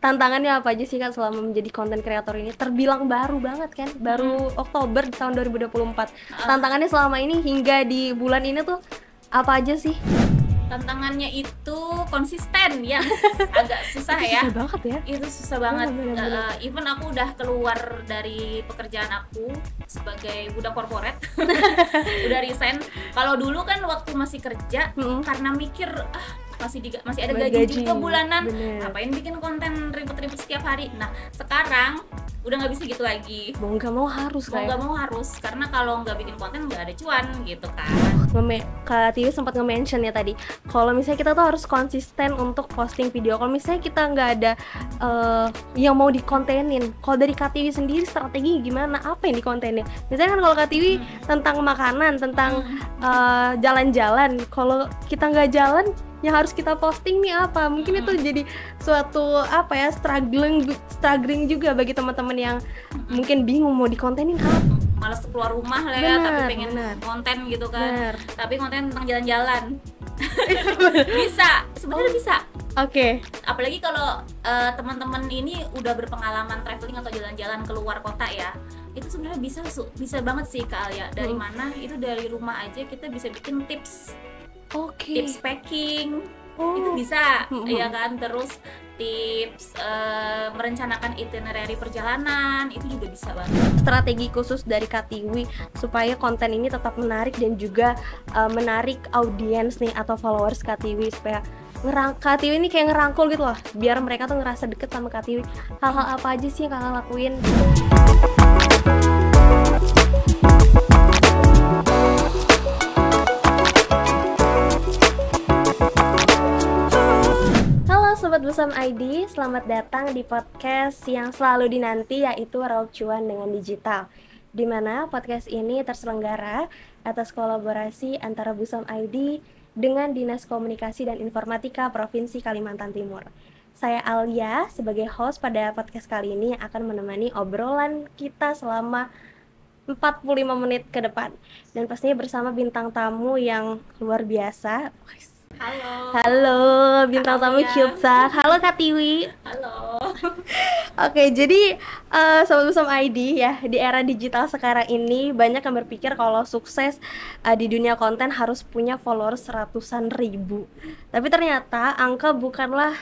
tantangannya apa aja sih Kak selama menjadi content creator ini? Terbilang baru banget kan, baru Oktober tahun 2024. Tantangannya selama ini hingga di bulan ini tuh apa aja sih? Tantangannya itu konsisten ya, agak susah Itu ya. susah banget ya. Itu susah banget. Bener. Even aku udah keluar dari pekerjaan aku sebagai budak korporat, udah resign. Kalau dulu kan waktu masih kerja, karena mikir masih ada gaji juga bulanan, ngapain bikin konten ribet-ribet setiap hari. Nah sekarang udah nggak bisa gitu lagi. Mau nggak mau harus Mau nggak mau harus, karena kalau nggak bikin konten nggak ada cuan gitu kan. Kak Tiwi sempat nge-mention ya tadi, kalau misalnya kita tuh harus konsisten untuk posting video. Kalau misalnya kita nggak ada yang mau dikontenin, kalau dari Kak Tiwi sendiri strategi gimana? Apa yang dikontenin? Misalnya kan kalau Kak Tiwi tentang makanan, tentang jalan-jalan. Kalau kita nggak jalan, yang harus kita posting nih apa? Mungkin itu jadi suatu struggling juga bagi teman-teman yang mungkin bingung mau dikontenin apa. Malas keluar rumah lah ya, tapi pengen konten gitu kan. Tapi konten tentang jalan-jalan. Bisa, sebenarnya bisa. Oke. Apalagi kalau teman-teman ini udah berpengalaman traveling atau jalan-jalan keluar kota ya. Itu sebenarnya bisa banget sih Kak Alia. Dari mana? Itu dari rumah aja kita bisa bikin tips. Tips packing. Itu bisa, ya kan? Terus tips merencanakan itinerary perjalanan itu juga bisa banget. Strategi khusus dari Kak Tiwi supaya konten ini tetap menarik dan juga menarik audiens nih atau followers Kak Tiwi, supaya Kak Tiwi ini kayak ngerangkul gitu loh, biar mereka tuh ngerasa deket sama Kak Tiwi. Hal-hal apa aja sih yang Kakak lakuin? Sobat Busam ID, selamat datang di podcast yang selalu dinanti, yaitu Raup Cuan dengan Digital, di mana podcast ini terselenggara atas kolaborasi antara Busam ID dengan Dinas Komunikasi dan Informatika Provinsi Kalimantan Timur. Saya Alia sebagai host pada podcast kali ini akan menemani obrolan kita selama 45 menit ke depan, dan pastinya bersama bintang tamu yang luar biasa. Halo, bintang tamu Cupsak. Halo Kak Tiwi. Halo. Oke, jadi Sobat Busam ID ya, di era digital sekarang ini banyak yang berpikir kalau sukses di dunia konten harus punya followers ratusan ribu. Tapi ternyata angka bukanlah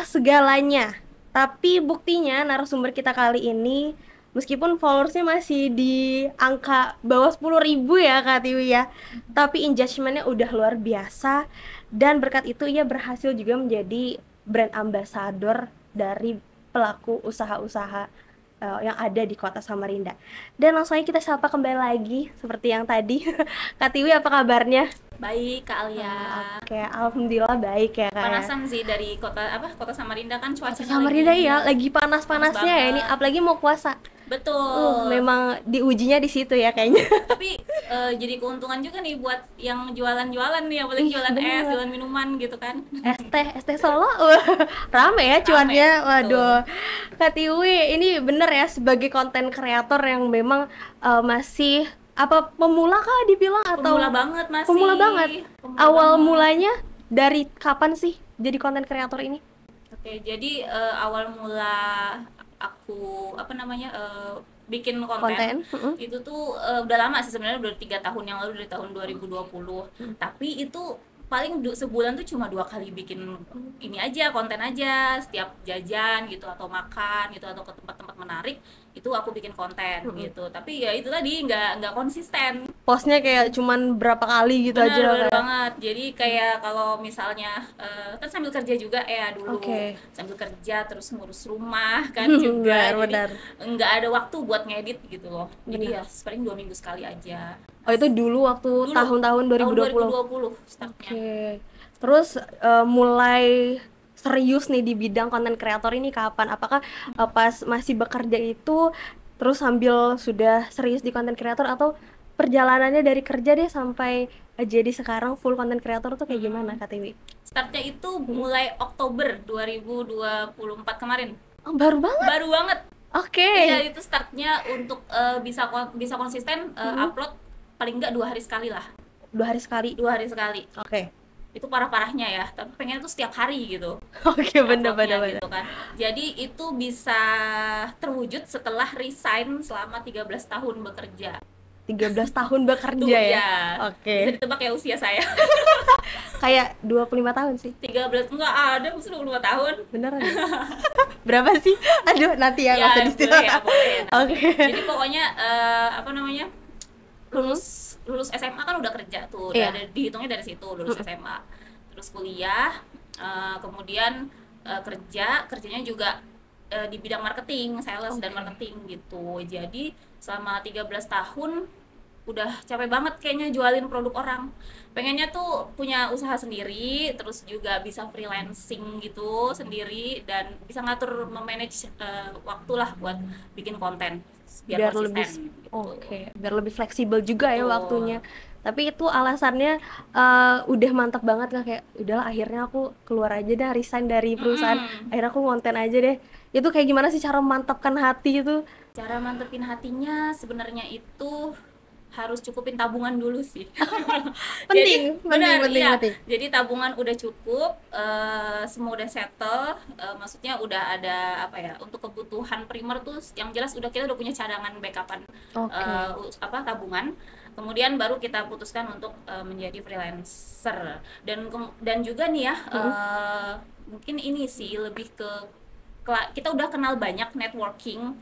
segalanya. Tapi buktinya narasumber kita kali ini, meskipun followersnya masih di angka bawah 10.000 ya Kak Tiwi ya, tapi engagementnya udah luar biasa. Dan berkat itu ia berhasil juga menjadi brand ambassador dari pelaku usaha-usaha yang ada di kota Samarinda. Dan langsung aja kita sapa kembali lagi seperti yang tadi. Kak Tiwi, apa kabarnya? Baik Kak Alia. Oke, alhamdulillah baik ya Kak. Panasan sih dari kota Samarinda kan cuacanya Samarinda lagi panas-panasnya ya ini, apalagi mau puasa. Betul. Memang diujinya di situ ya kayaknya. Tapi jadi keuntungan juga nih buat yang jualan-jualan nih, apalagi jualan es, jualan minuman gitu kan. Es teh Solo, rame ya cuannya. Waduh. Kak Tiwi, ini bener ya sebagai konten kreator yang memang masih pemula kah dibilang atau pemula banget masih? Pemula banget. Awal mulanya dari kapan sih jadi konten kreator ini? Oke, jadi awal mula aku bikin konten. Itu tuh udah lama sih sebenarnya, udah 3 tahun yang lalu, dari tahun 2020. Tapi itu paling sebulan tuh cuma 2 kali bikin ini aja, konten aja, setiap jajan gitu atau makan gitu atau ke tempat-tempat menarik itu aku bikin konten gitu. Tapi ya itu tadi nggak konsisten. Postnya kayak cuman berapa kali gitu. Bener banget. Jadi kayak kalau misalnya kan sambil kerja juga ya dulu. Sambil kerja terus ngurus rumah kan juga. Benar. Nggak ada waktu buat ngedit gitu loh. Jadi ya paling 2 minggu sekali aja. Oh, itu dulu waktu tahun-tahun 2020 startnya. Terus mulai serius nih di bidang konten kreator ini kapan? Apakah pas masih bekerja itu terus sambil sudah serius di konten kreator, atau perjalanannya dari kerja deh sampai jadi sekarang full konten kreator tuh kayak gimana Kak Tiwi? Startnya itu mulai Oktober 2024 kemarin. Oh, baru banget. Oke. Iya, itu startnya untuk bisa konsisten upload paling nggak 2 hari sekali lah. 2 hari sekali. Oke. itu parah-parahnya ya, tapi pengen tuh setiap hari gitu Oke, uploadnya bener-bener. gitu kan. Jadi itu bisa terwujud setelah resign selama 13 tahun bekerja. 13 tahun bekerja Tuh ya? ya, bisa Oke. ditebak ya usia saya. Kayak 25 tahun sih. 13 enggak ada, maksudnya 25 tahun. Beneran ya? Berapa sih? Aduh, nanti ya nggak usah Ya boleh ya, disitu. boleh ya nanti. Oke. Jadi pokoknya apa namanya, Hmm. lulus lulus SMA kan udah kerja tuh, udah Iya. ada dihitungnya dari situ lulus SMA, terus kuliah, kemudian kerjanya juga di bidang marketing, sales dan Oke. marketing gitu. Jadi selama 13 tahun udah capek banget kayaknya jualin produk orang. Pengennya tuh punya usaha sendiri, terus juga bisa freelancing gitu sendiri, dan bisa ngatur memanage waktu lah buat bikin konten biar Biar lebih konsisten gitu. oke, biar lebih fleksibel juga ya waktunya. Betul. Tapi itu alasannya udah mantap banget Kak, kayak udahlah akhirnya aku keluar aja dah, resign dari perusahaan. Mm-mm. Akhirnya aku ngonten aja deh. Itu kayak gimana sih cara mantapkan hati itu? Cara mantepin hatinya sebenarnya itu harus cukupin tabungan dulu sih. Jadi Penting, penting, benar, penting, iya. penting. Jadi tabungan udah cukup, semua udah settle, maksudnya udah ada apa ya, untuk kebutuhan primer tuh yang jelas kita udah punya cadangan backupan, Oke. apa, tabungan. Kemudian baru kita putuskan untuk menjadi freelancer. Dan juga nih ya, mungkin ini sih lebih ke kita udah kenal banyak networking,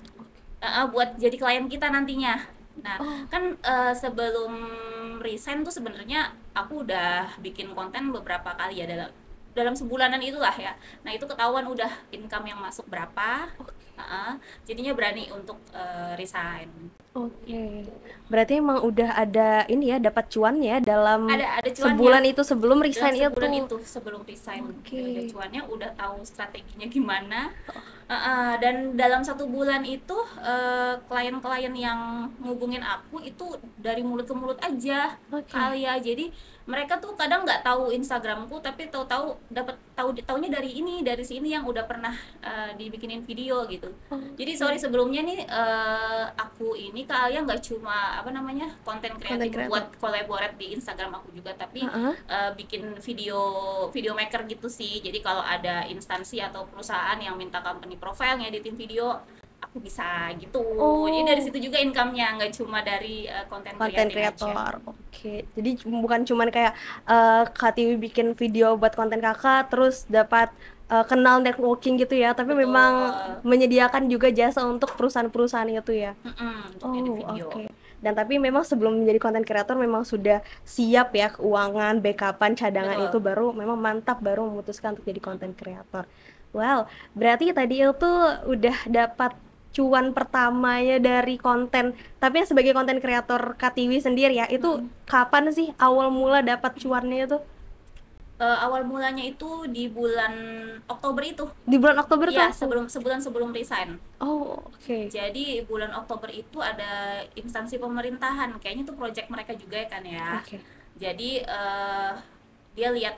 buat jadi klien kita nantinya. Nah, Oh, kan sebelum resign tuh sebenarnya aku udah bikin konten beberapa kali ya, dalam dalam sebulanan itulah ya. Nah, itu ketahuan udah income yang masuk berapa. Jadinya berani untuk resign. oke. Berarti emang udah ada ini ya, dapat cuan ya dalam Ada cuannya. sebulan itu sebelum Dalam resign sebulan itu. itu sebelum resign udah ada Oke. cuannya, udah tahu strateginya gimana. Dan dalam 1 bulan itu klien-klien yang ngubungin aku itu dari mulut ke mulut aja Oke. kali ya. Jadi mereka tuh kadang nggak tahu Instagramku, tapi tahu-tahu dapat taunya dari ini, dari sini yang udah pernah dibikinin video gitu. Jadi sorry Oke. sebelumnya nih, aku ini kalian nggak cuma apa namanya konten Konten kreatif kreator. buat collaborate di Instagram aku juga, tapi Heeh. bikin video video maker gitu sih. Jadi kalau ada instansi atau perusahaan yang minta company profile ngeditin video, aku bisa gitu. Jadi dari Oh, situ juga income-nya, nggak cuma dari konten konten creating aja. kreator. Oke. Jadi bukan cuman kayak Kak Tiwi bikin video buat konten Kakak terus dapat kenal networking gitu ya, tapi memang Betul. menyediakan juga jasa untuk perusahaan-perusahaan itu ya. Untuk edit Oh, video. oke. Dan tapi memang sebelum menjadi konten kreator memang sudah siap ya keuangan, backupan, cadangan itu, Betul. baru memang mantap baru memutuskan untuk jadi konten kreator. Wow, berarti tadi itu udah dapat cuan pertamanya dari konten. Tapi yang sebagai konten kreator Katiwi sendiri ya, itu kapan sih awal mula dapat cuannya itu? Awal mulanya itu di bulan Oktober itu. Di bulan Oktober tuh Ya, aku. sebulan sebelum resign. Oh, oke. Jadi bulan Oktober itu ada instansi pemerintahan, kayaknya tuh project mereka juga ya kan ya. Oke. Jadi dia lihat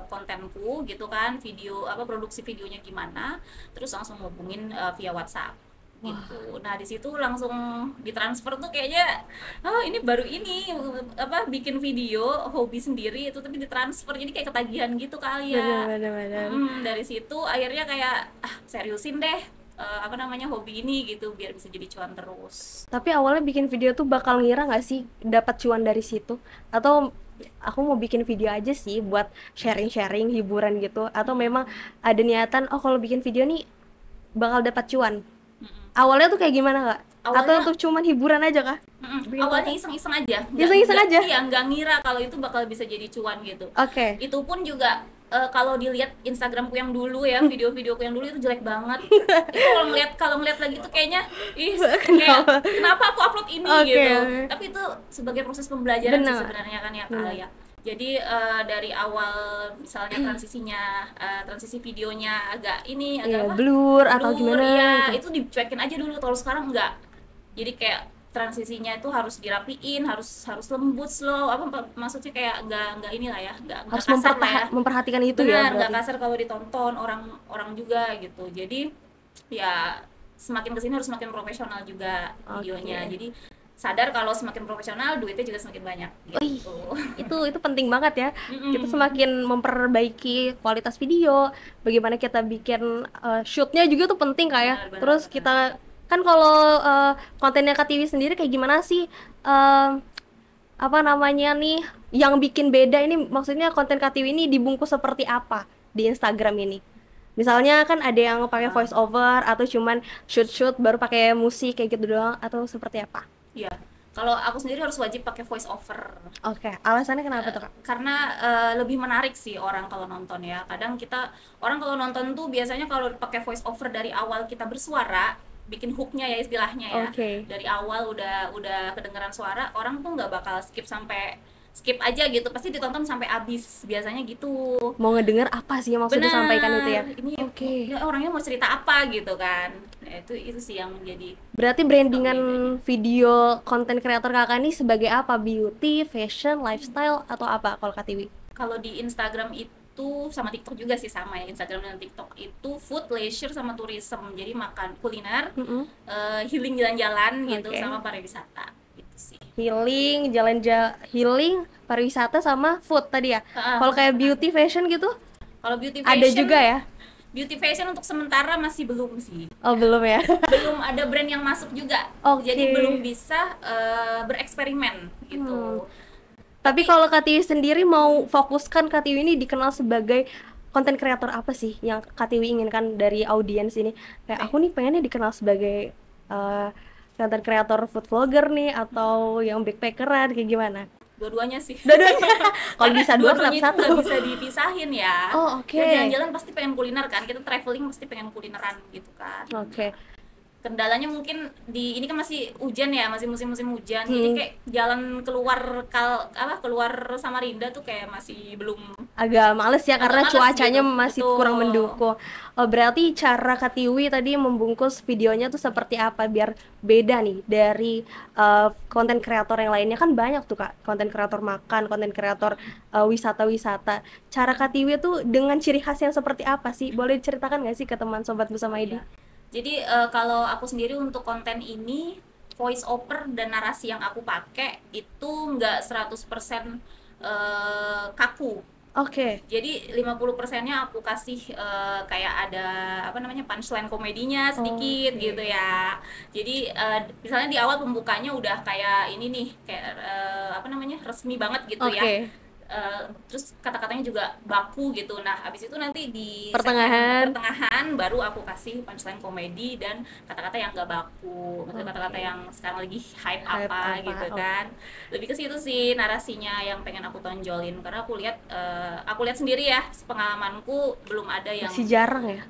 kontenku gitu kan, video apa, produksi videonya gimana, terus langsung ngubungin via WhatsApp gitu. Nah di situ langsung ditransfer tuh kayaknya, oh ini baru ini apa, bikin video hobi sendiri itu tapi ditransfer, jadi kayak ketagihan gitu kali ya. Benar-benar. Dari situ akhirnya kayak seriusin deh apa namanya, hobi ini gitu biar bisa jadi cuan terus. Tapi awalnya bikin video tuh bakal ngira nggak sih dapat cuan dari situ? Atau aku mau bikin video aja sih buat sharing-sharing, hiburan gitu? Atau memang ada niatan, oh kalau bikin video nih bakal dapat cuan? Awalnya tuh kayak gimana Kak? Atau Awalnya untuk cuman hiburan aja Kak? Bikin awalnya konten? iseng-iseng aja, Iseng-iseng aja? iya, nggak ngira kalau itu bakal bisa jadi cuan gitu. Oke. Itu pun juga kalau dilihat Instagramku yang dulu ya, video-videoku yang dulu itu jelek banget. Itu kalau ngeliat lagi tuh kayaknya, ih, kayak Kenapa? kenapa aku upload ini Oke, gitu. oke. Tapi itu sebagai proses pembelajaran sih Benar. sebenarnya kan ya Benar. Kak ya. Jadi dari awal misalnya transisi videonya agak ini, Iya, agak apa, blur atau blur, gimana iya, gitu. itu dicuekin aja dulu. Kalau sekarang enggak, jadi kayak transisinya itu harus dirapiin, harus lembut, slow, apa maksudnya, kayak nggak inilah ya, nggak Harus kasar lah ya. memperhatikan itu ya Benar, nggak berarti. kasar kalau ditonton orang juga gitu. Jadi ya semakin kesini harus semakin profesional juga videonya. Oke. Jadi sadar kalau semakin profesional duitnya juga semakin banyak gitu. Itu penting banget ya. Kita semakin memperbaiki kualitas video, bagaimana kita bikin shootnya juga tuh penting kayak. Terus kita kan kalau kontennya KTV sendiri kayak gimana sih, apa namanya nih yang bikin beda ini, maksudnya konten KTV ini dibungkus seperti apa di Instagram ini? Misalnya kan ada yang pakai voice over atau cuman shoot baru pakai musik kayak gitu doang, atau seperti apa? Iya, kalau aku sendiri harus wajib pakai voice over. Oke, alasannya kenapa tuh Kak? Karena lebih menarik sih orang kalau nonton ya. Kadang orang kalau nonton tuh biasanya kalau pakai voice over dari awal kita bersuara, bikin hooknya ya istilahnya ya. Dari awal udah kedengeran suara, orang tuh nggak bakal skip aja gitu, pasti ditonton sampai habis biasanya gitu. Mau ngedenger apa sih yang maksudnya disampaikan itu ya? Ini orangnya mau cerita apa gitu kan. Nah, itu sih yang menjadi. Berarti brandingan video konten kreator Kakak ini sebagai apa? Beauty, fashion, lifestyle, atau apa kalau KTV? Kalau di Instagram itu sama TikTok juga sih sama ya, Instagram dan TikTok itu food, leisure sama tourism. Jadi makan, kuliner, healing jalan-jalan gitu, sama pariwisata. Sih. Healing, healing, pariwisata sama food tadi ya. Kalau kayak beauty fashion gitu? Kalau beauty fashion ada juga ya? Beauty fashion untuk sementara masih belum sih. Oh, belum ya? Belum ada brand yang masuk juga. Jadi belum bisa bereksperimen gitu. Tapi kalau KTV sendiri mau fokuskan KTV ini dikenal sebagai konten kreator apa sih yang KTV inginkan dari audiens ini? Kayak aku nih pengennya dikenal sebagai konten kreator food vlogger nih, atau yang backpackeran, kayak gimana? Dua-duanya sih. Kalau bisa dua kenapa satu? Nggak bisa dipisahin ya. Jalan-jalan pasti pengen kuliner kan, kita traveling pasti pengen kulineran gitu kan. Kendalanya mungkin ini kan masih hujan ya, masih musim-musim hujan. Jadi kayak jalan keluar Samarinda tuh kayak masih belum, agak males ya, karena cuacanya gitu. Masih kurang mendukung. Berarti cara KTV tadi membungkus videonya tuh seperti apa biar beda nih dari konten kreator yang lainnya? Kan banyak tuh Kak, konten kreator makan, konten kreator wisata-wisata. Cara KTV tuh dengan ciri khas yang seperti apa sih? Boleh diceritakan nggak sih ke teman Sobat Bersama ID? Jadi kalau aku sendiri untuk konten ini, voice over dan narasi yang aku pakai itu nggak 100% kaku. Jadi 50%-nya aku kasih kayak ada punchline komedinya sedikit gitu ya. Jadi misalnya di awal pembukanya udah kayak ini nih, kayak resmi banget gitu ya. Terus kata-katanya juga baku gitu. Nah, habis itu nanti di pertengahan baru aku kasih punchline komedi dan kata-kata yang gak baku, kata-kata yang sekarang lagi hype apa gitu kan. Lebih ke situ sih narasinya yang pengen aku tonjolin, karena aku lihat sendiri ya, pengalamanku belum ada yang, masih jarang ya.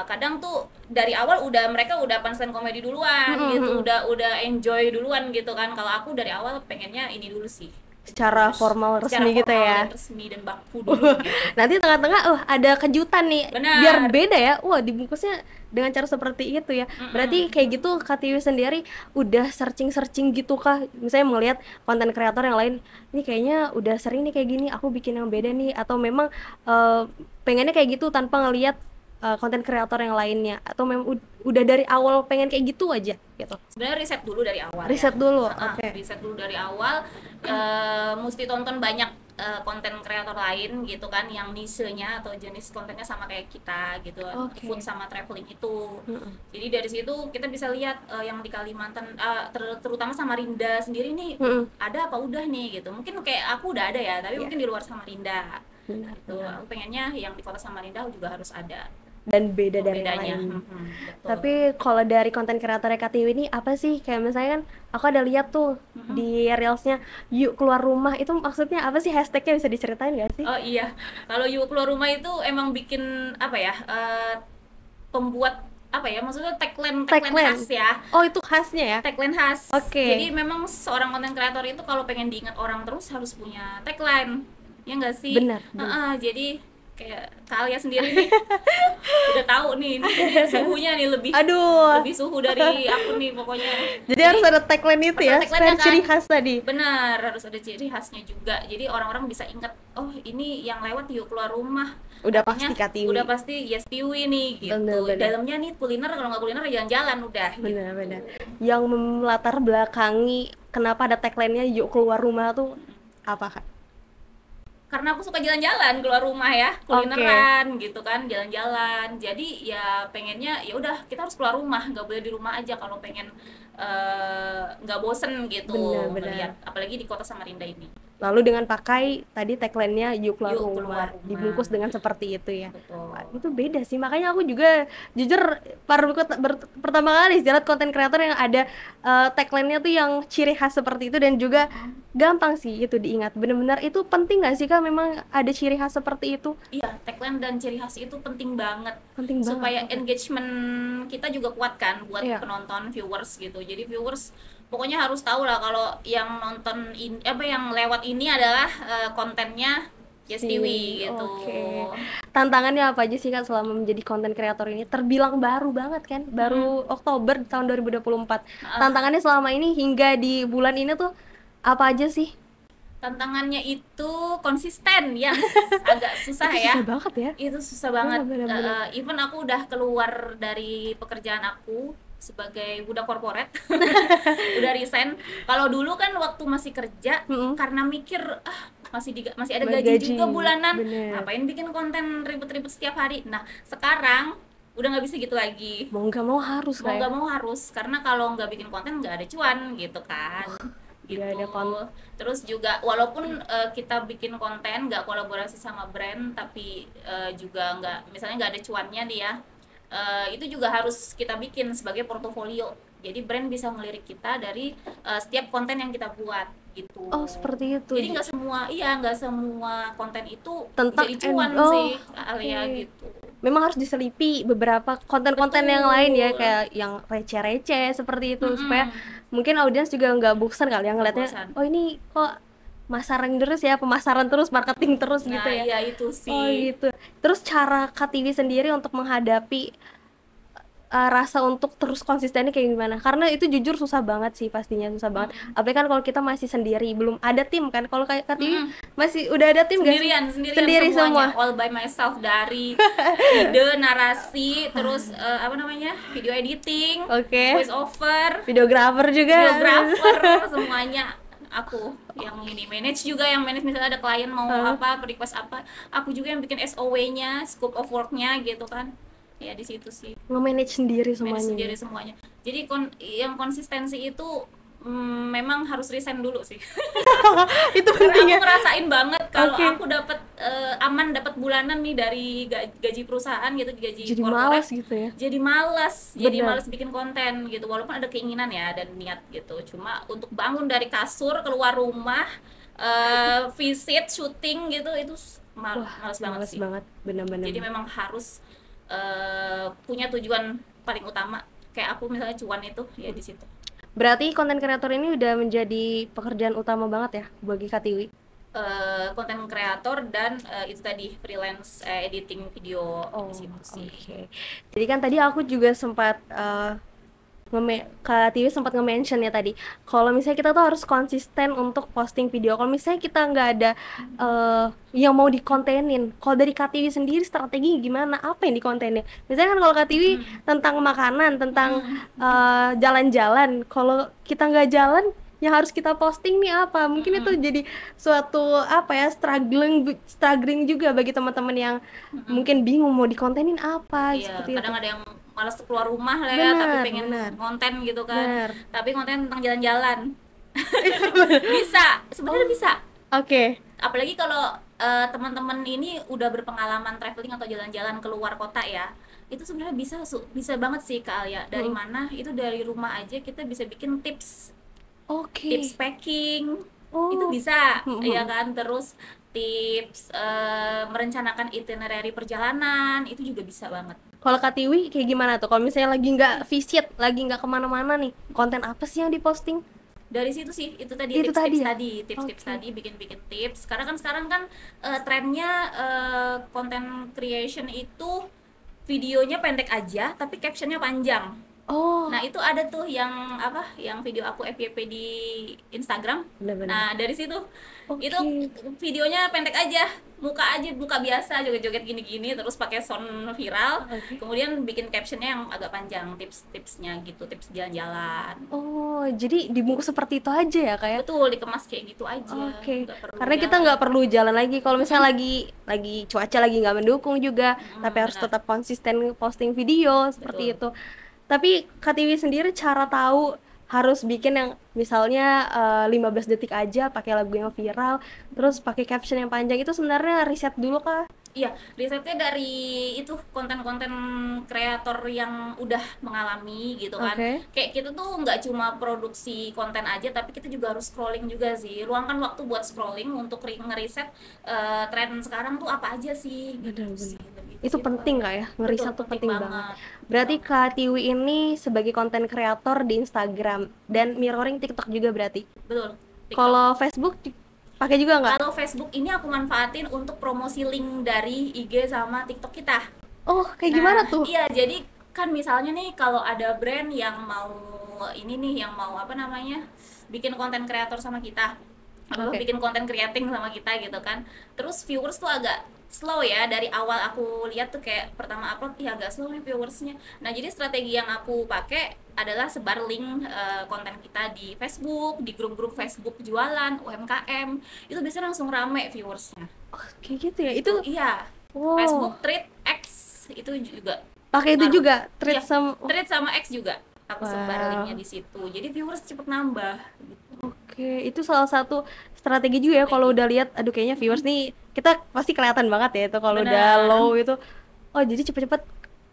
Kadang tuh dari awal mereka udah punchline komedi duluan gitu, udah enjoy duluan gitu kan. Kalau aku dari awal pengennya ini dulu sih, secara formal resmi gitu ya, resmi dan baku dulu gitu. Nanti tengah-tengah ada kejutan nih. Biar beda ya, dibungkusnya dengan cara seperti itu ya. Berarti kayak gitu KTV sendiri udah searching gitu kah, misalnya melihat konten kreator yang lain, ini kayaknya udah sering nih kayak gini, aku bikin yang beda nih, atau memang pengennya kayak gitu tanpa ngelihat konten kreator yang lainnya, atau memang udah dari awal pengen kayak gitu aja gitu? Sebenarnya riset dulu dari awal. Riset dulu dari awal. Mesti tonton banyak konten kreator lain gitu kan, yang nisenya atau jenis kontennya sama kayak kita gitu, food sama traveling itu. Jadi dari situ kita bisa lihat yang di Kalimantan, terutama Samarinda sendiri nih, ada apa udah nih gitu. Mungkin kayak aku udah ada ya, tapi mungkin di luar Samarinda gitu. Aku pengennya yang di kota Samarinda juga harus ada dan beda dari yang lain. Tapi kalau dari konten kreator KTV ini apa sih? Kayak misalnya kan aku ada lihat tuh di reelsnya, yuk keluar rumah, itu maksudnya apa sih? Hashtagnya bisa diceritain nggak sih? Oh iya, kalau yuk keluar rumah itu emang bikin pembuat maksudnya tagline khas ya. Oh, itu khasnya ya? Tagline khas. Jadi memang seorang konten kreator itu kalau pengen diingat orang terus harus punya tagline, ya nggak sih? Benar. Jadi kayak kalian sendiri nih udah tahu tahu nih ini suhunya nih lebih Aduh. lebih suhu dari aku nih pokoknya. Jadi harus ada tagline itu ya, supaya kan? ciri khas tadi. Benar, harus ada ciri khasnya juga. Jadi orang-orang bisa ingat, oh ini yang lewat yuk keluar rumah. Udah Artinya, pasti Katiwi. Udah pasti Yes Tiwi nih gitu. Bener. Dalamnya nih kuliner, kalau nggak kuliner jalan-jalan udah. Benar. Yang melatar belakangi kenapa ada tagline-nya yuk keluar rumah tuh apa Kak? Karena aku suka jalan-jalan keluar rumah ya, kulineran gitu kan, jalan-jalan. Jadi ya pengennya ya udah kita harus keluar rumah, nggak boleh di rumah aja kalau pengen nggak bosen gitu melihat, apalagi di kota Samarinda ini. Lalu dengan pakai tadi tagline-nya yuk keluar rumah, dibungkus dengan seperti itu ya. Betul. Wah, itu beda sih, makanya aku juga jujur pertama kali lihat konten kreator yang ada tagline-nya tuh yang ciri khas seperti itu, dan juga gampang sih itu diingat. Benar-benar itu penting nggak sih Kak, memang ada ciri khas seperti itu? Iya, tagline dan ciri khas itu penting banget. Supaya banget. Engagement kita juga kuat kan buat penonton, viewers gitu. Jadi viewers pokoknya harus tahu lah kalau yang nonton ini, yang lewat ini adalah kontennya Yes Tiwi gitu. Tantangannya apa aja sih Kak selama menjadi konten kreator ini? Terbilang baru banget kan, baru Oktober tahun 2024. Tantangannya selama ini hingga di bulan ini tuh apa aja sih? Tantangannya itu konsisten yang agak susah ya. Susah banget ya. Itu susah banget. Even aku udah keluar dari pekerjaan aku sebagai budak korporat, udah resign. Kalau dulu kan waktu masih kerja, karena mikir masih ada gaji juga bulanan, ngapain bikin konten ribet-ribet setiap hari. Nah sekarang udah nggak bisa gitu lagi. Mau nggak mau harus. Karena kalau nggak bikin konten nggak ada cuan gitu kan. Gitu. Terus juga walaupun kita bikin konten nggak kolaborasi sama brand, tapi juga misalnya nggak ada cuannya nih ya, itu juga harus kita bikin sebagai portofolio. Jadi brand bisa ngelirik kita dari setiap konten yang kita buat gitu. Oh seperti itu. Jadi nggak semua konten itu tentang jadi cuan sih Alia gitu. Memang harus diselipi beberapa konten-konten yang lain ya, kayak yang receh-receh seperti itu, supaya mungkin audiens juga nggak bosan kali yang ngeliatnya, oh ini kok pemasaran terus, marketing terus gitu ya. Iya itu sih. Oh gitu. Terus cara Katiwi sendiri untuk menghadapi rasa untuk terus konsistennya kayak gimana? Karena itu jujur susah banget sih, pastinya susah banget. Apalagi kan kalau kita masih sendiri, belum ada tim kan. Kalau kayak Katiwi masih udah ada tim sendiri semua. All by myself, dari ide, narasi, terus video editing, voice over, videographer semuanya aku yang ini manage misalnya ada klien mau request apa, aku juga yang bikin SOW-nya, scope of work-nya gitu kan. Ya di situ sih. Nge-manage sendiri semuanya. Jadi yang konsistensi itu memang harus resign dulu sih. Itu pentingnya. Aku ngerasain banget kalau aku dapat dapat bulanan nih dari gaji perusahaan gitu, gaji jadi malas gitu ya. Jadi malas bikin konten gitu, walaupun ada keinginan ya dan niat gitu. Cuma untuk bangun dari kasur keluar rumah, visit syuting gitu, itu malas banget sih. Benar-benar. Jadi memang harus punya tujuan paling utama. Kayak aku misalnya cuan itu ya di situ. Berarti konten kreator ini udah menjadi pekerjaan utama banget ya bagi Katiwi? Konten kreator dan itu tadi freelance editing video di situ sih. Jadi kan tadi aku juga sempat Katiwi sempat nge-mention ya tadi, kalau misalnya kita tuh harus konsisten untuk posting video. Kalau misalnya kita nggak ada yang mau dikontenin, kalau dari Katiwi sendiri strategi gimana? Apa yang dikontenin? Misalnya kan kalau Katiwi tentang makanan, tentang jalan-jalan, kalau kita nggak jalan, yang harus kita posting nih apa? Mungkin itu jadi suatu struggling juga bagi teman-teman yang mungkin bingung mau dikontenin apa. Iya, kadang ada yang malas keluar rumah lah ya, tapi pengen konten gitu kan. Tapi konten tentang jalan-jalan. Sebenarnya bisa. Apalagi kalau teman-teman ini udah berpengalaman traveling atau jalan-jalan keluar kota ya, itu sebenarnya bisa banget sih Kak Alia. Dari mana? Itu dari rumah aja kita bisa bikin tips. Tips packing. Itu bisa ya kan. Terus tips merencanakan itinerary perjalanan, itu juga bisa banget. Kalau Katiwi kayak gimana tuh? Kalau misalnya lagi nggak visit, lagi nggak kemana-mana nih, konten apa sih yang diposting? Dari situ sih, itu tadi tips-tips tadi, bikin tips. Karena kan sekarang kan trennya content creation itu videonya pendek aja tapi captionnya panjang. Oh, Nah, itu ada tuh yang apa? Yang video aku FYP di Instagram. benar-benar. Nah, dari situ itu Oke. videonya pendek aja, muka biasa, joget-joget gini-gini, terus pakai sound viral. Oke. Kemudian bikin captionnya yang agak panjang, tips-tipsnya gitu, tips jalan-jalan. Oh, jadi dibungkus seperti itu aja ya, Kak ya? Betul, dikemas kayak gitu aja, Oke. nggak perlu Karena kita jalan. nggak perlu jalan lagi kalau misalnya lagi cuaca lagi nggak mendukung juga, tapi harus Benar, tetap konsisten posting video seperti betul. itu. Tapi Kak Tiwi sendiri cara tahu harus bikin yang misalnya 15 detik aja pakai lagu yang viral, terus pakai caption yang panjang itu sebenarnya riset dulu Kak? Iya, risetnya dari itu konten-konten kreator yang udah mengalami gitu kan. Oke. Kayak kita tuh nggak cuma produksi konten aja, tapi kita juga harus scrolling juga sih. Luangkan waktu buat scrolling untuk ngeriset tren sekarang tuh apa aja sih gitu Benar-benar. sih. Lebih ke Itu situ penting aja. Kak ya? Betul, Ngeriset tuh penting penting banget. banget. Berarti Kak Tiwi ini sebagai konten kreator di Instagram dan mirroring TikTok juga berarti. Betul. TikTok. Kalau Facebook pakai juga nggak? Kalau Facebook ini aku manfaatin untuk promosi link dari IG sama TikTok kita. Oh, kayak gimana Nah, tuh? iya, jadi kan misalnya nih kalau ada brand yang mau ini nih, yang mau apa namanya, bikin konten kreator sama kita, atau Oke. bikin konten creating sama kita gitu kan. Terus viewers tuh agak slow ya, dari awal aku lihat tuh kayak pertama upload ya agak slow nih viewersnya. Nah, jadi strategi yang aku pakai adalah sebar link konten kita di Facebook, di grup-grup Facebook jualan, UMKM, itu biasanya langsung rame viewersnya. Oh, kayak gitu ya. Gitu, Itu iya. wow. Facebook, Thread, X itu juga Pakai itu ngaruh. juga thread Iya, sama Thread sama X juga. Aku sebar wow. linknya di situ. Jadi viewers cepet nambah gitu. Oke, itu salah satu strategi juga ya kalau Strategi. udah lihat aduh kayaknya viewers nih kita pasti kelihatan banget ya itu kalau udah Benar. low itu. Oh, jadi cepet-cepet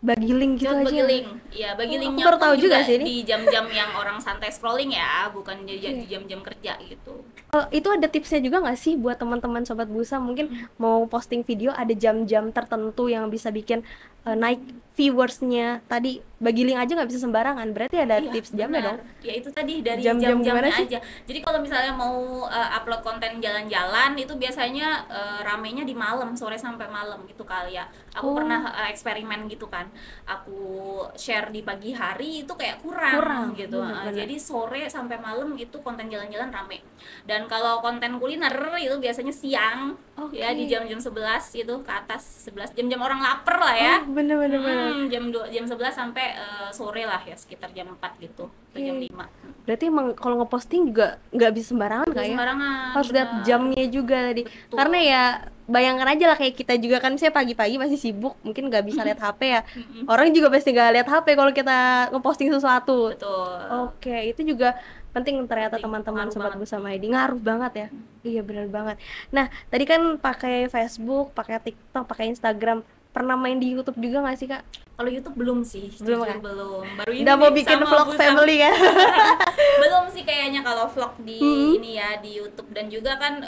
bagi link gitu Cepet bagi aja. link. Iya, bagi Oh, aku linknya baru pun tahu juga juga sih ini. di jam-jam yang orang santai scrolling ya, bukan di Oke. jam-jam kerja gitu. Itu ada tipsnya juga nggak sih buat teman-teman sobat busa mungkin mau posting video ada jam-jam tertentu yang bisa bikin naik viewersnya tadi bagi link aja nggak bisa sembarangan berarti ada Iya, tips jamnya dong. benar. Ya itu tadi dari Jam-jam gimana jam-jamnya sih? aja. Jadi kalau misalnya mau upload konten jalan-jalan itu biasanya ramenya di malam, sore sampai malam gitu kali ya. Aku Oh, pernah eksperimen gitu kan. Aku share di pagi hari itu kayak kurang kurang gitu. bener-bener. Jadi sore sampai malam itu konten jalan-jalan rame. Dan kalau konten kuliner itu biasanya siang ya di Oke. jam-jam 11 itu ke atas 11 jam-jam orang lapar lah ya. Oh, bener-bener bener. Jam 11 sampai sore lah ya sekitar jam 4 gitu atau jam Oke. 5. Berarti emang kalau ngeposting juga nggak bisa sembarangan Udah kak ya? sembarangan, Harus lihat benar. jamnya juga tadi. Karena Betul. ya bayangkan aja lah kayak kita juga kan saya pagi-pagi masih sibuk, mungkin nggak bisa lihat HP ya. Mm-mm. Orang juga pasti nggak lihat HP kalau kita ngeposting sesuatu. Betul. Oke, itu juga penting ternyata Penting, teman-teman pengaruh sobat banget. bersama ID ngaruh banget ya. Iya benar banget. Nah, tadi kan pakai Facebook, pakai TikTok, pakai Instagram. Pernah main di YouTube juga nggak sih kak? Kalau YouTube belum sih, Belum jujur kan? belum. Baru ini Udah mau nih bikin sama vlog Busam. family kan? Belum sih kayaknya kalau vlog di Mm-mm. ini ya di YouTube, dan juga kan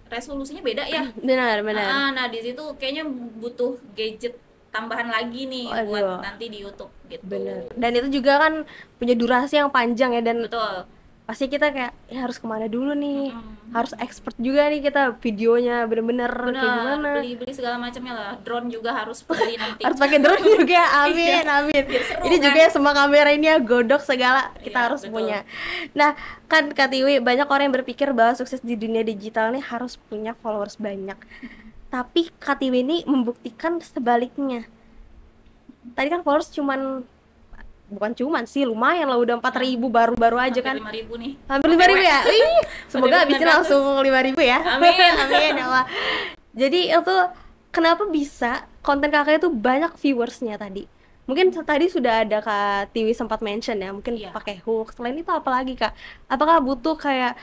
resolusinya beda ya. Benar, benar. Nah, di situ kayaknya butuh gadget tambahan lagi nih buat Waduh. nanti di YouTube gitu. Bener. Dan itu juga kan punya durasi yang panjang ya dan Betul. pasti kita kayak ya harus kemana dulu nih, Mm-mm. harus expert juga nih kita videonya bener-bener kayak Benar, gimana. beli-beli segala macamnya lah. Drone juga harus beli nanti. Harus pakai drone juga, amin, amin. Biar seru Ini kan? juga ya semua kamera ini ya godok segala kita Iya, harus betul. punya. Nah kan Kak Tiwi banyak orang yang berpikir bahwa sukses di dunia digital nih harus punya followers banyak. Tapi Kak Tiwi ini membuktikan sebaliknya. Tadi kan followers bukan cuman sih lumayan lah udah 4.000 baru-baru aja Hampir kan. 5.000 nih. Hampir 5.000 ya? Ih, semoga habisin 4.900. langsung 5.000 ya. Amin. Amin ya Allah. Jadi itu kenapa bisa konten kakak itu banyak viewersnya tadi? Mungkin tadi sudah ada Kak Tiwi sempat mention ya, mungkin Iya. pakai hook. Selain itu apa lagi Kak? Apakah butuh kayak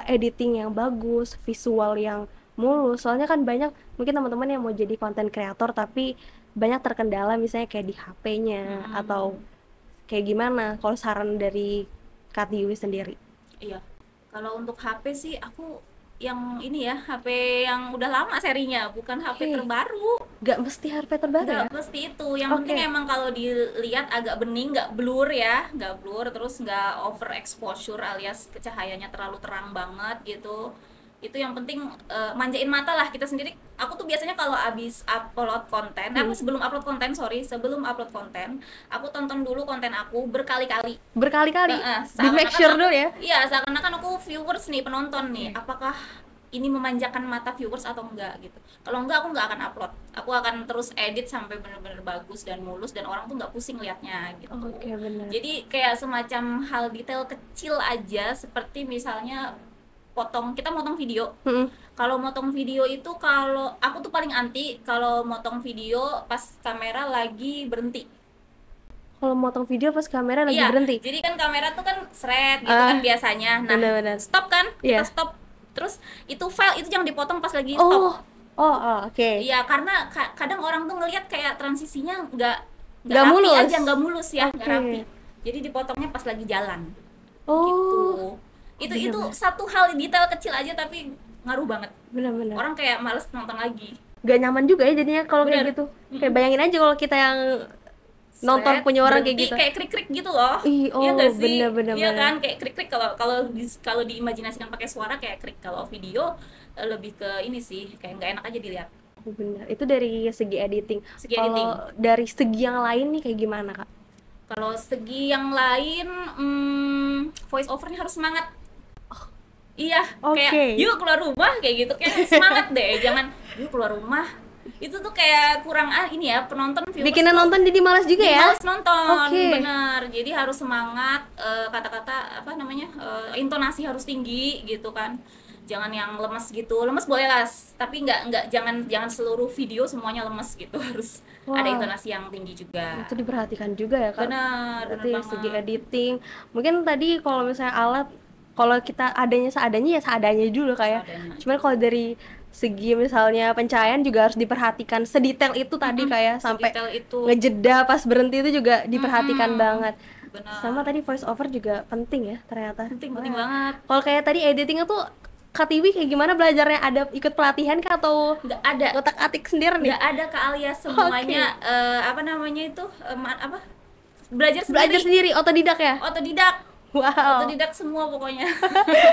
editing yang bagus, visual yang mulus? Soalnya kan banyak mungkin teman-teman yang mau jadi konten kreator tapi banyak terkendala misalnya kayak di HP-nya atau kayak gimana? Kalau saran dari Kak Tiwi sendiri? Iya. Kalau untuk HP sih aku yang ini ya, HP yang udah lama serinya, bukan HP Oke. terbaru. Gak mesti HP terbaru ya? Nggak mesti itu. Yang Oke. penting emang kalau dilihat agak bening, nggak blur ya, nggak blur, terus nggak over exposure alias cahayanya terlalu terang banget gitu. Itu yang penting manjain mata lah kita sendiri. Aku tuh biasanya kalau abis upload konten, aku sebelum upload konten, aku tonton dulu konten aku berkali-kali. Di make sure dulu ya. Iya, seakan-akan aku viewers nih, penonton nih, apakah ini memanjakan mata viewers atau enggak gitu. Kalau enggak, aku enggak akan upload. Aku akan terus edit sampai benar-benar bagus dan mulus dan orang tuh enggak pusing liatnya gitu. Oke, benar. Jadi kayak semacam hal detail kecil aja, seperti misalnya kita motong video. Kalau motong video itu, kalau aku tuh paling anti kalau motong video pas kamera lagi berhenti. Kalau motong video pas kamera lagi berhenti. Jadi kan kamera tuh kan seret gitu kan biasanya. Nah, bener. Stop kan? Kita stop. Terus itu file itu jangan dipotong pas lagi stop. Oke. Iya, karena kadang orang tuh ngelihat kayak transisinya nggak mulus aja, nggak mulus ya, nggak rapi. Jadi dipotongnya pas lagi jalan. Gitu. Itu satu hal detail kecil aja tapi ngaruh banget. Benar-benar. Orang kayak males nonton lagi. Gak nyaman juga ya jadinya kalau kayak gitu. Kayak bayangin aja kalau kita yang nonton punya orang kayak gitu. Kayak krik-krik gitu loh. Iya nggak sih? Bener. Iya kan, kayak krik-krik kalau diimajinasikan pakai suara kayak krik. Kalau video lebih ke ini sih, kayak nggak enak aja dilihat. Bener. Itu dari segi editing. Kalau dari segi yang lain nih kayak gimana, Kak? Kalau segi yang lain, voice overnya harus semangat. Iya, kayak yuk keluar rumah kayak gitu, kayak semangat deh, jangan yuk keluar rumah. Itu tuh kayak kurang ini ya, penonton bikinnya nonton jadi malas juga ya. Malas nonton, bener. Jadi harus semangat, kata-kata apa namanya, intonasi harus tinggi gitu kan. Jangan yang lemes gitu, lemes boleh lah, tapi jangan seluruh video semuanya lemes gitu, harus ada intonasi yang tinggi juga. Itu diperhatikan juga ya, Kak. Benar segi editing. Mungkin tadi kalau misalnya alat, kalau kita seadanya dulu kayak. Cuman kalau dari segi misalnya pencahayaan juga harus diperhatikan sedetail itu tadi kayak sampai ngejeda pas berhenti itu juga diperhatikan banget. Benar. Sama tadi voice over juga penting ya ternyata. Penting banget. Kalau kayak tadi editingnya tuh Kak Tiwi kayak gimana belajarnya? Ada ikut pelatihan kah atau nggak ada? Otak-atik sendiri nih? Nggak ada, Kak Alia, semuanya apa namanya itu belajar sendiri, otodidak ya? Otodidak. Wow. Otodidak semua pokoknya.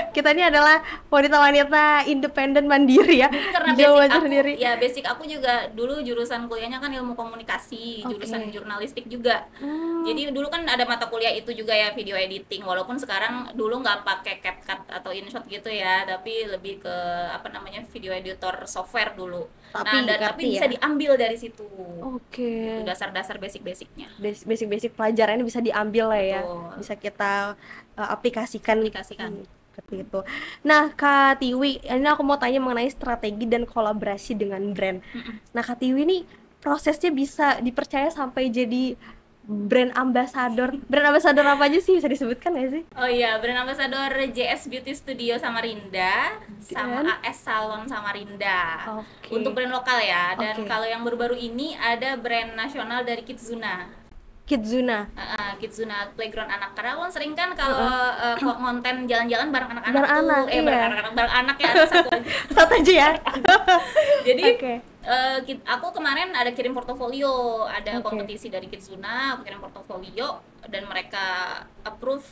Kita ini adalah wanita-wanita independen mandiri ya. Karena basic aku juga dulu jurusan kuliahnya kan ilmu komunikasi, jurusan jurnalistik juga. Jadi dulu kan ada mata kuliah itu juga ya, video editing. Walaupun sekarang dulu nggak pakai CapCut atau InShot gitu ya, tapi lebih ke apa namanya, video editor software dulu. Tapi bisa diambil dari situ. Itu dasar-dasar basic-basicnya. Basic pelajarannya bisa diambil lah ya. Bisa kita aplikasikan seperti itu. Nah, Kak Tiwi, ini aku mau tanya mengenai strategi dan kolaborasi dengan brand. Nah, Kak Tiwi nih prosesnya bisa dipercaya sampai jadi brand ambassador. Brand ambassador apa aja sih, bisa disebutkan nggak sih? Oh iya, brand ambassador JS Beauty Studio Samarinda sama AS Salon Samarinda. Untuk brand lokal ya. Dan kalau yang baru-baru ini ada brand nasional dari Kidzuna playground anak. Karena aku sering kan kalau konten jalan-jalan bareng anak-anak bareng anak ya, ada satu aja ya. Jadi aku kemarin ada kirim portofolio, ada kompetisi dari Kidzuna, aku kirim portofolio dan mereka approve,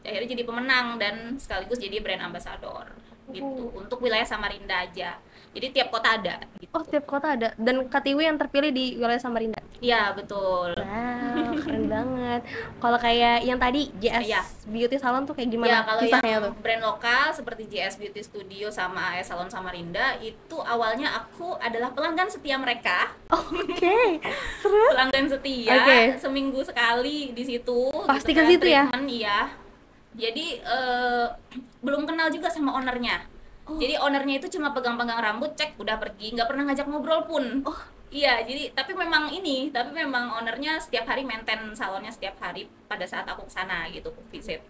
akhirnya jadi pemenang dan sekaligus jadi brand ambassador gitu untuk wilayah Samarinda aja. Jadi tiap kota ada gitu. Tiap kota ada. Dan Kak Tiwi yang terpilih di wilayah Samarinda? Iya, betul. Wow, keren banget. Kalau kayak yang tadi JS Beauty Salon tuh kayak gimana? Ya, kalau yang brand lokal seperti JS Beauty Studio sama AS Salon Samarinda, itu awalnya aku adalah pelanggan setia mereka. Terus? Pelanggan setia, seminggu sekali di situ. Pasti ke situ ya? Iya. Jadi belum kenal juga sama ownernya. Jadi ownernya itu cuma pegang-pegang rambut, cek, udah pergi, nggak pernah ngajak ngobrol pun. Iya, jadi tapi memang ownernya setiap hari maintain salonnya setiap hari pada saat aku kesana gitu, visit.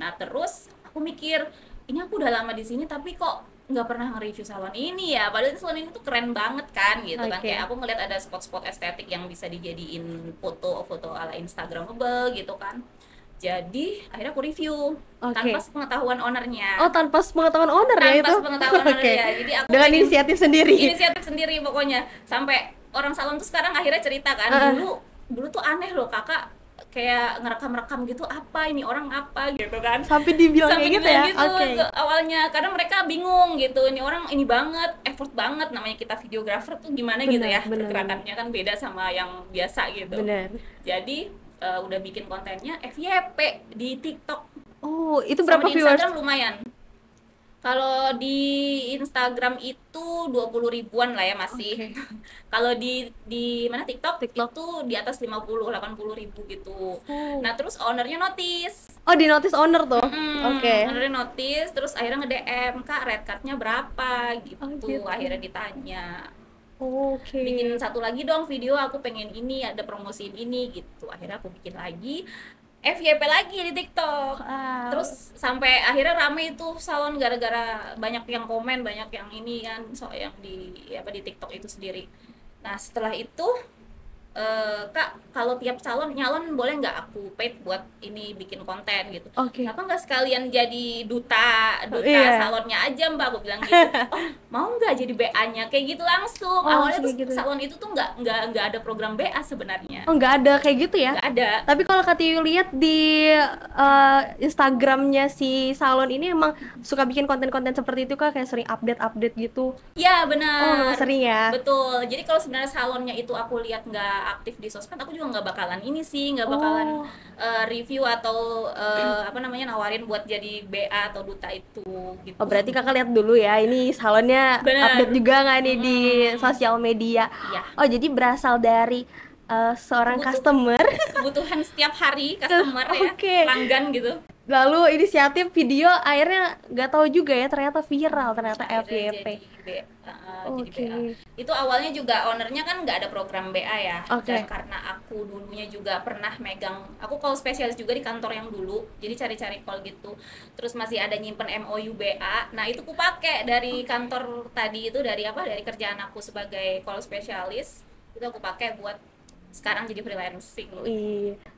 Nah terus aku mikir, ini aku udah lama di sini tapi kok nggak pernah nge-review salon ini ya, padahal salon ini tuh keren banget kan gitu kan. Kayak aku ngeliat ada spot-spot estetik yang bisa dijadiin foto ala Instagramable gitu kan. Jadi akhirnya aku review tanpa pengetahuan ownernya. Tanpa pengetahuan owner ya itu? Tanpa pengetahuan ownernya. Jadi aku dengan inisiatif sendiri pokoknya. Sampai orang salon tuh sekarang akhirnya cerita kan, dulu tuh aneh loh kakak, kayak ngerekam gitu, apa ini orang apa gitu kan, sampai dibilang kayak gitu ya. Oke. Awalnya karena mereka bingung gitu, ini orang ini banget, effort banget, namanya kita videographer tuh gimana gitu ya, pergerakannya kan beda sama yang biasa gitu. Bener. Jadi udah bikin kontennya FYP di TikTok. Oh, itu berapa sama di viewers? Instagram lumayan. Kalau di Instagram itu 20 ribuan lah ya masih. Kalau di mana TikTok itu di atas 50-80 ribu gitu. Nah terus ownernya notice. Oh, di notice owner tuh? Ownernya notice, terus akhirnya nge-DM, Kak red cardnya berapa gitu. Akhirnya ditanya. Bikin satu lagi dong video, aku pengen ini, ada promosiin ini gitu. Akhirnya aku bikin lagi FYP lagi di TikTok. Terus sampai akhirnya rame itu salon gara-gara banyak yang komen, banyak yang ini kan, yang di TikTok itu sendiri. Nah setelah itu Kak, kalau tiap nyalon boleh nggak aku paid buat ini bikin konten gitu. Kenapa nggak sekalian jadi duta salonnya aja Mbak, aku bilang gitu. Oh mau nggak jadi BA-nya kayak gitu langsung. Awalnya tuh gitu. Salon itu tuh nggak ada program BA sebenarnya. Oh nggak ada kayak gitu ya? Nggak ada. Tapi kalau Kak Tiwi lihat di Instagramnya si salon ini emang suka bikin konten-konten seperti itu Kak, kayak sering update gitu. Iya benar. Sering ya. Betul. Jadi kalau sebenarnya salonnya itu aku lihat nggak aktif di sosmed, aku juga nggak bakalan nggak bakalan review atau nawarin buat jadi BA atau duta itu gitu. Oh berarti Kakak lihat dulu ya, ini salonnya update juga nggak nih di sosial media. Oh jadi berasal dari seorang customer, kebutuhan setiap hari customer ya, pelanggan gitu. Lalu inisiatif video akhirnya nggak tahu juga ya, ternyata viral, ternyata FYP. Jadi BA. Itu awalnya juga ownernya kan nggak ada program BA ya. Dan karena aku dulunya juga pernah megang, aku call spesialis juga di kantor yang dulu, jadi cari-cari call gitu. Terus masih ada nyimpen MOU BA. Nah itu aku pakai dari kantor tadi itu, dari kerjaan aku sebagai call spesialis, itu aku pakai buat sekarang jadi freelancing.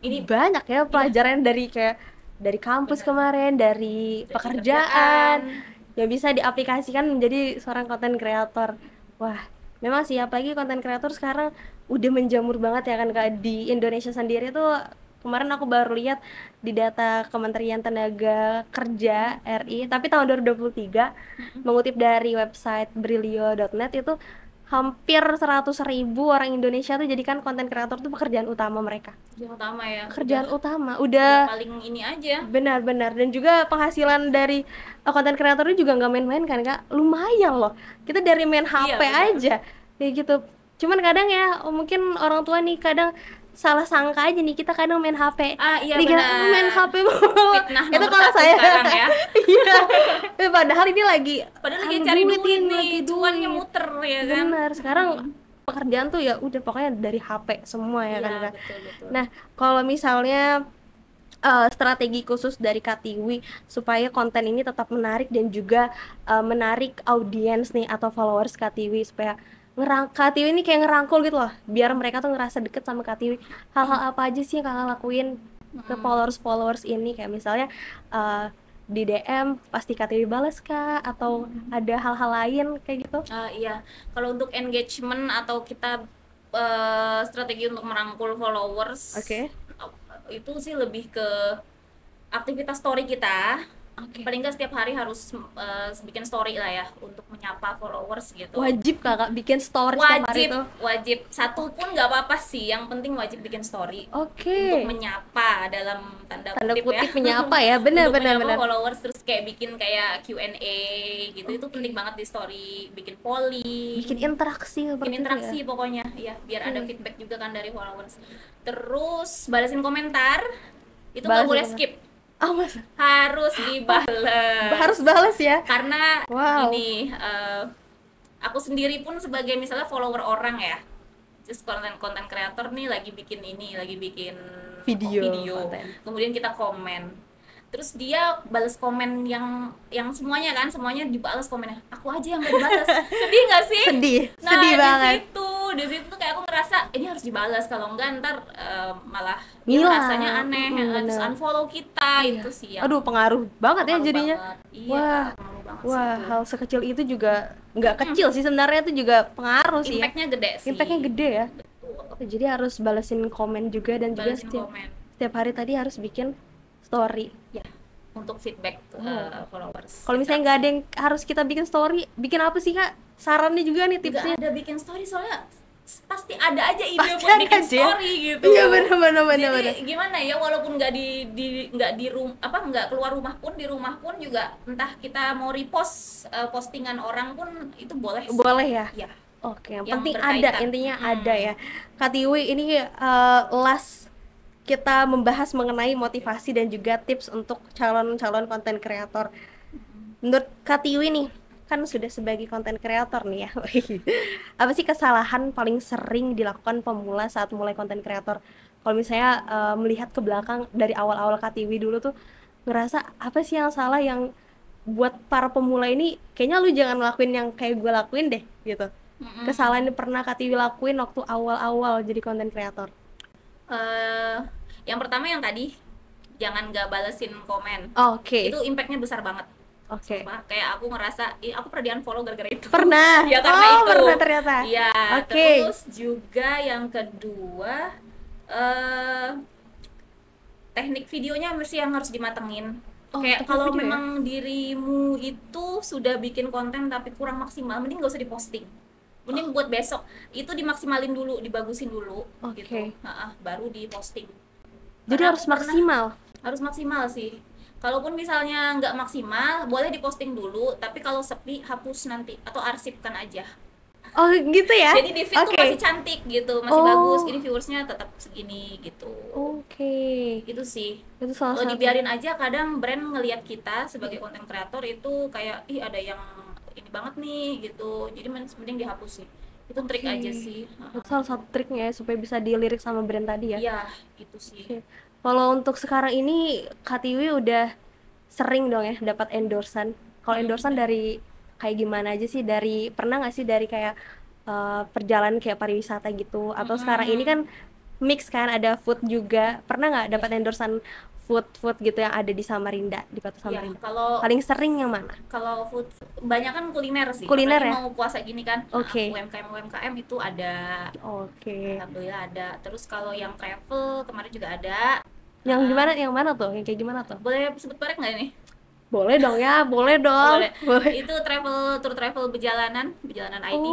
Ini banyak ya pelajaran dari kampus kemarin, dari pekerjaan yang bisa diaplikasikan menjadi seorang content creator. Wah, memang sih, apalagi content creator sekarang udah menjamur banget ya kan Kak. Di Indonesia sendiri tuh kemarin aku baru lihat di data Kementerian Tenaga Kerja RI, tapi tahun 2023 mengutip dari website brilio.net itu hampir 100.000 orang Indonesia tuh jadikan konten kreator tuh pekerjaan utama mereka. Pekerjaan utama udah paling ini aja. Benar-benar. Dan juga penghasilan dari konten kreator itu juga nggak main-main kan Kak, lumayan loh. Kita dari main HP aja kayak gitu. Cuman kadang ya mungkin orang tua nih kadang salah sangka aja nih, kita kadang main HP. Main HP itu kalau saya ya. Iya. Padahal ini lagi cari duit nih, cuannya muter ya kan. Benar. Sekarang pekerjaan tuh ya udah pokoknya dari HP semua ya kan Kak. Betul. Nah, kalau misalnya strategi khusus dari Kak Tiwi supaya konten ini tetap menarik dan juga menarik audiens nih atau followers Kak Tiwi, supaya Kak Tiwi ini kayak ngerangkul gitu loh, biar mereka tuh ngerasa deket sama Kak Tiwi. Hal-hal apa aja sih yang Kakak lakuin ke followers ini, kayak misalnya di DM pasti Kak Tiwi balas Kak, atau ada hal-hal lain kayak gitu? Iya, kalau untuk engagement atau kita strategi untuk merangkul followers, itu sih lebih ke aktivitas story kita. Paling nggak setiap hari harus bikin story lah ya untuk menyapa followers gitu. Wajib Kakak bikin story setiap hari tuh? Wajib. Satu pun nggak apa-apa sih, yang penting wajib bikin story. Untuk menyapa, dalam tanda kutip ya. Menyapa ya, benar. Followers, terus kayak bikin kayak Q&A gitu, itu penting banget di story. Bikin polling, bikin interaksi pokoknya ya, biar ada feedback juga kan dari followers. Terus balasin komentar, itu nggak boleh skip. Harus dibales. Harus balas ya. Karena ini aku sendiri pun sebagai misalnya follower orang ya, just konten kreator nih lagi bikin video. Kemudian kita komen, terus dia balas komen yang semuanya dibalas komennya, aku aja yang gak dibalas. Sedih gak sih? Sedih banget. Di situ tuh kayak aku ngerasa ini harus dibalas, kalau enggak ntar malah rasanya aneh, terus unfollow kita. Itu sih ya. Aduh, pengaruh banget ya jadinya. Pengaruh banget sih. Hal sekecil itu juga nggak kecil sih sebenarnya, itu juga pengaruh sih. Impactnya gede sih. Impactnya gede ya. Betul. Jadi harus balesin komen juga, dan juga setiap hari tadi harus bikin story. Ya, untuk feedback followers. Kalau misalnya nggak ada yang harus kita bikin story, bikin apa sih Kak? Sarannya juga nih tipsnya. Nggak ada bikin story soalnya pasti ada aja ide Pasti buat ada bikin aja ya? story gitu. Iya benar. Jadi gimana ya, walaupun nggak nggak keluar rumah pun, di rumah pun juga, entah kita mau repost postingan orang pun itu boleh sih. Boleh ya? Ya. Oke, yang Yang penting berkaitan. ada, intinya ada ya. Kak Tiwi, ini last kita membahas mengenai motivasi dan juga tips untuk calon-calon konten kreator. Menurut Kak Tiwi nih, kan sudah sebagai konten kreator nih ya. Apa sih kesalahan paling sering dilakukan pemula saat mulai konten kreator? Kalau misalnya melihat ke belakang dari awal-awal Kak Tiwi dulu tuh, ngerasa apa sih yang salah yang buat para pemula ini kayaknya lu jangan ngelakuin yang kayak gue lakuin deh gitu. Kesalahan yang pernah Kak Tiwi lakuin waktu awal-awal jadi konten kreator? Yang pertama yang tadi, jangan nggak balesin komen. Oke. Itu impactnya besar banget. Oke. Kayak aku ngerasa, aku pernah di unfollow gara-gara itu. Pernah. Ya karena itu. Pernah ternyata. Iya. Oke. Terus juga yang kedua, teknik videonya mesti yang harus dimatengin. Kayak kalau memang dirimu itu sudah bikin konten tapi kurang maksimal, mending gak usah diposting. Mending buat besok itu dimaksimalin dulu, dibagusin dulu gitu. Baru diposting. Jadi harus maksimal. Harus maksimal sih. Kalaupun misalnya nggak maksimal, boleh diposting dulu, tapi kalau sepi hapus nanti atau arsipkan aja. Oh gitu ya? Jadi di feed tuh masih cantik gitu, masih bagus. Ini viewersnya tetap segini gitu. Oke. Itu sih. Itu salah Kalau satu. dibiarin aja, kadang brand ngelihat kita sebagai konten kreator itu kayak, ih ada yang ini banget nih gitu. Jadi mending dihapus sih. Itu trik aja sih. Itu salah satu triknya ya supaya bisa dilirik sama brand tadi ya. Iya, gitu sih. Kalau untuk sekarang ini Kak Tiwi udah sering dong ya dapat endorsan. Kalau endorsan dari kayak gimana aja sih? Dari pernah nggak sih dari kayak perjalanan kayak pariwisata gitu? Atau sekarang ini kan mix kan, ada food juga. Pernah nggak dapat endorsan food gitu yang ada di Samarinda, di kota Samarinda? Kalau paling sering yang mana? Kalau food banyak kan kuliner sih. Kuliner ya? Mau puasa gini kan. Oke. UMKM itu ada. Oke. Alhamdulillah ada. Terus kalau yang travel kemarin juga ada. Yang gimana? Yang mana tuh? Yang kayak gimana tuh? Boleh sebut merek nggak ini? Boleh dong ya, boleh dong. Boleh. Itu tour travel berjalanan ID.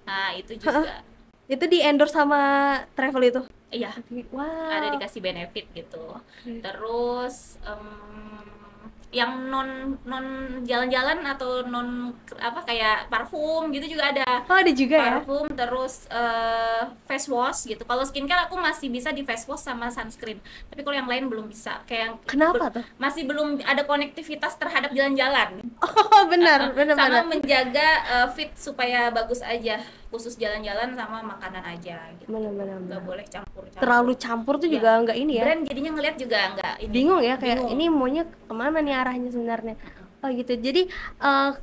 Nah, itu juga. Itu di endorse sama travel itu? Iya. Wow. Ada dikasih benefit gitu. Terus yang non jalan-jalan atau non apa kayak parfum gitu juga ada. Oh, ada juga ya? Parfum, terus face wash gitu. Kalau skincare aku masih bisa di face wash sama sunscreen. Tapi kalau yang lain belum bisa. Kayak kenapa tuh? Masih belum ada konektivitas terhadap jalan-jalan. Oh, benar. Sama menjaga fit supaya bagus aja. Khusus jalan-jalan sama makanan aja gitu. Benar. Nggak boleh campur. Terlalu campur tuh juga nggak ini ya. Brand jadinya ngeliat juga nggak ini. Bingung ya, kayak ini maunya kemana nih arahnya sebenarnya. Oh gitu. Jadi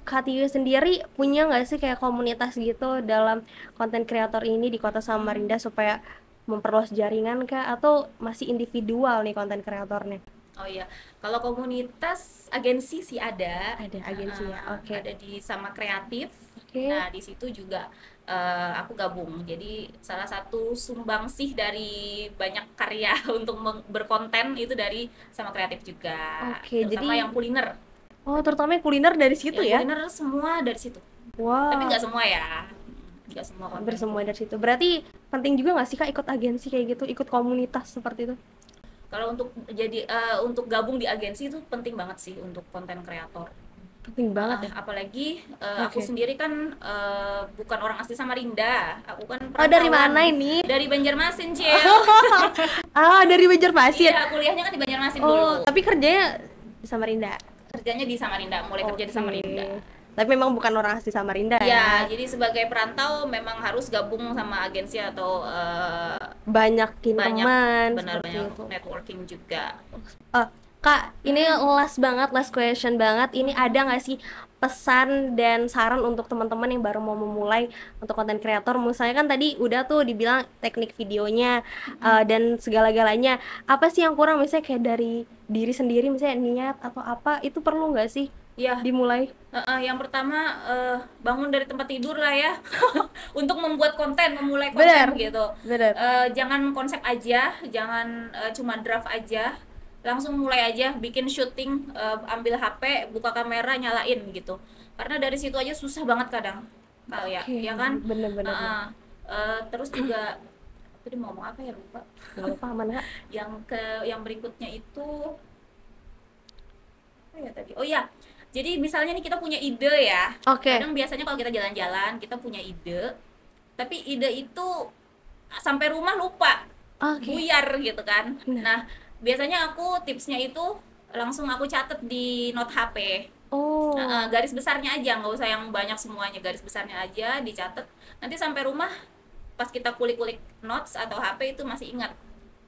Kak Tiwi sendiri punya nggak sih kayak komunitas gitu dalam konten kreator ini di kota Samarinda supaya memperluas jaringan kah, atau masih individual nih konten kreatornya? Oh iya, kalau komunitas agensi sih ada. Ada agensi ya. Oke. Ada di Sama Kreatif. Oke. Nah di situ juga aku gabung. Jadi salah satu sumbangsih dari banyak karya untuk berkonten itu dari Sama Kreatif juga. Oke, terutama jadi yang kuliner. Oh, terutama kuliner dari situ ya? Kuliner semua dari situ. Wow. Tapi nggak semua ya. Nggak semua konten. Bersemua dari situ. Berarti penting juga nggak sih Kak ikut agensi kayak gitu, ikut komunitas seperti itu? Kalau untuk untuk gabung di agensi itu penting banget sih untuk konten kreator. Penting banget ya. Apalagi aku sendiri kan bukan orang asli Samarinda. Aku kan dari mana ini? Dari Banjarmasin, Cil. Dari Banjarmasin. Iya, kuliahnya kan di Banjarmasin dulu. Tapi kerjanya di Samarinda. Kerjanya di Samarinda, mulai kerja di Samarinda. Tapi memang bukan orang asli Samarinda ya? Ya, jadi sebagai perantau memang harus gabung sama agensi atau banyakin teman. Benar, banyak networking juga. Kak, ini last question banget. Ini ada nggak sih pesan dan saran untuk teman-teman yang baru mau memulai untuk konten kreator? Misalnya kan tadi udah tuh dibilang teknik videonya dan segala-galanya. Apa sih yang kurang? Misalnya kayak dari diri sendiri, misalnya niat atau apa, itu perlu nggak sih? Iya. dimulai? Yang pertama bangun dari tempat tidur lah ya untuk membuat konten, memulai Bener, konten gitu. bener. Jangan konsep aja, jangan cuma draft aja, langsung mulai aja bikin syuting, ambil HP, buka kamera, nyalain gitu. Karena dari situ aja susah banget kadang, ya, Oke, ya kan. bener-bener. Terus juga tadi mau ngomong apa ya, lupa. Lupa mana? Yang berikutnya itu apa ya tadi? Oh iya, jadi misalnya nih kita punya ide ya. Oke. Kadang biasanya kalau kita jalan-jalan kita punya ide, tapi ide itu sampai rumah lupa, Oke. buyar gitu kan. Nah. Nah, biasanya aku tipsnya itu langsung aku catet di note HP. Oh. Garis besarnya aja, nggak usah yang banyak semuanya, garis besarnya aja dicatat. Nanti sampai rumah pas kita kulik-kulik notes atau HP itu masih ingat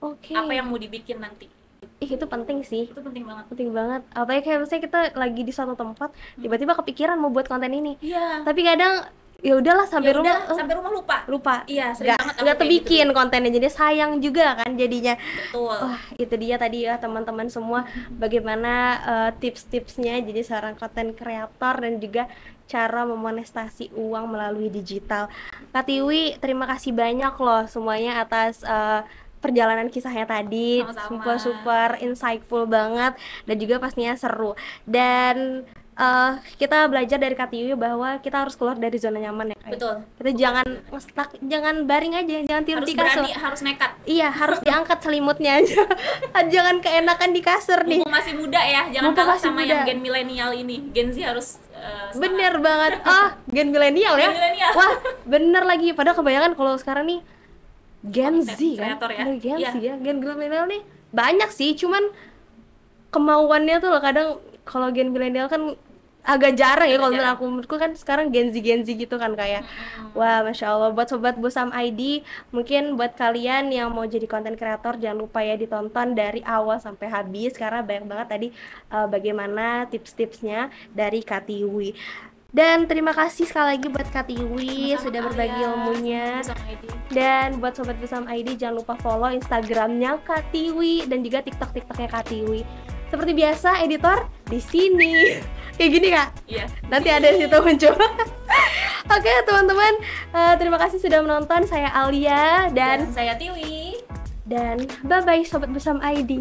Oke. apa yang mau dibikin nanti. Itu penting sih. Itu penting banget. Penting banget. Apalagi kayak misalnya kita lagi di suatu tempat, tiba-tiba kepikiran mau buat konten ini. Iya. Tapi kadang ya udahlah sampai rumah lupa. Iya, sering banget aku nggak kayak terbikin gitu. kontennya, jadi sayang juga kan jadinya. Betul. Wah, itu dia tadi ya teman-teman semua, bagaimana tips-tipsnya jadi seorang konten kreator dan juga cara memonetasi uang melalui digital. Kak Tiwi, terima kasih banyak loh semuanya atas perjalanan kisahnya tadi. Sama-sama. Super insightful banget dan juga pastinya seru. Dan kita belajar dari Kak Tiwi bahwa kita harus keluar dari zona nyaman ya, Kak. Betul. Kita jangan stuck, jangan baring aja, jangan tidur Harus di kasur. berani, harus nekat. Iya, harus diangkat selimutnya aja. Jangan keenakan di kasur nih. Mumpung masih muda ya, jangan Mumpung kalah masih sama muda. yang gen milenial ini. Gen Z harus Bener banget. Gen milenial ya. Gen milenial. Wah, bener lagi. Padahal kebanyakan kalau sekarang nih Gen Z kan. Kreator ya. Gen Iya. Z ya. Gen milenial nih banyak sih, cuman kemauannya tuh loh kadang kalau gen milenial kan agak jarang ya kalau menurutku kan sekarang Gen Z gitu kan kayak. Wah, Masya Allah. Buat Sobat Busam ID, mungkin buat kalian yang mau jadi konten kreator jangan lupa ya ditonton dari awal sampai habis karena banyak banget tadi bagaimana tips-tipsnya dari Kak Tiwi. Dan terima kasih sekali lagi buat Kak Tiwi sudah berbagi ilmunya. Dan buat Sobat Busam ID jangan lupa follow Instagramnya Kak Tiwi dan juga TikToknya Kak Tiwi. Seperti biasa, editor di sini. Kayak gini, Kak? Iya. Nanti ada di situ muncul. Oke, teman-teman, terima kasih sudah menonton. Saya Alia dan saya Tiwi. Dan bye-bye Sobat Busam ID.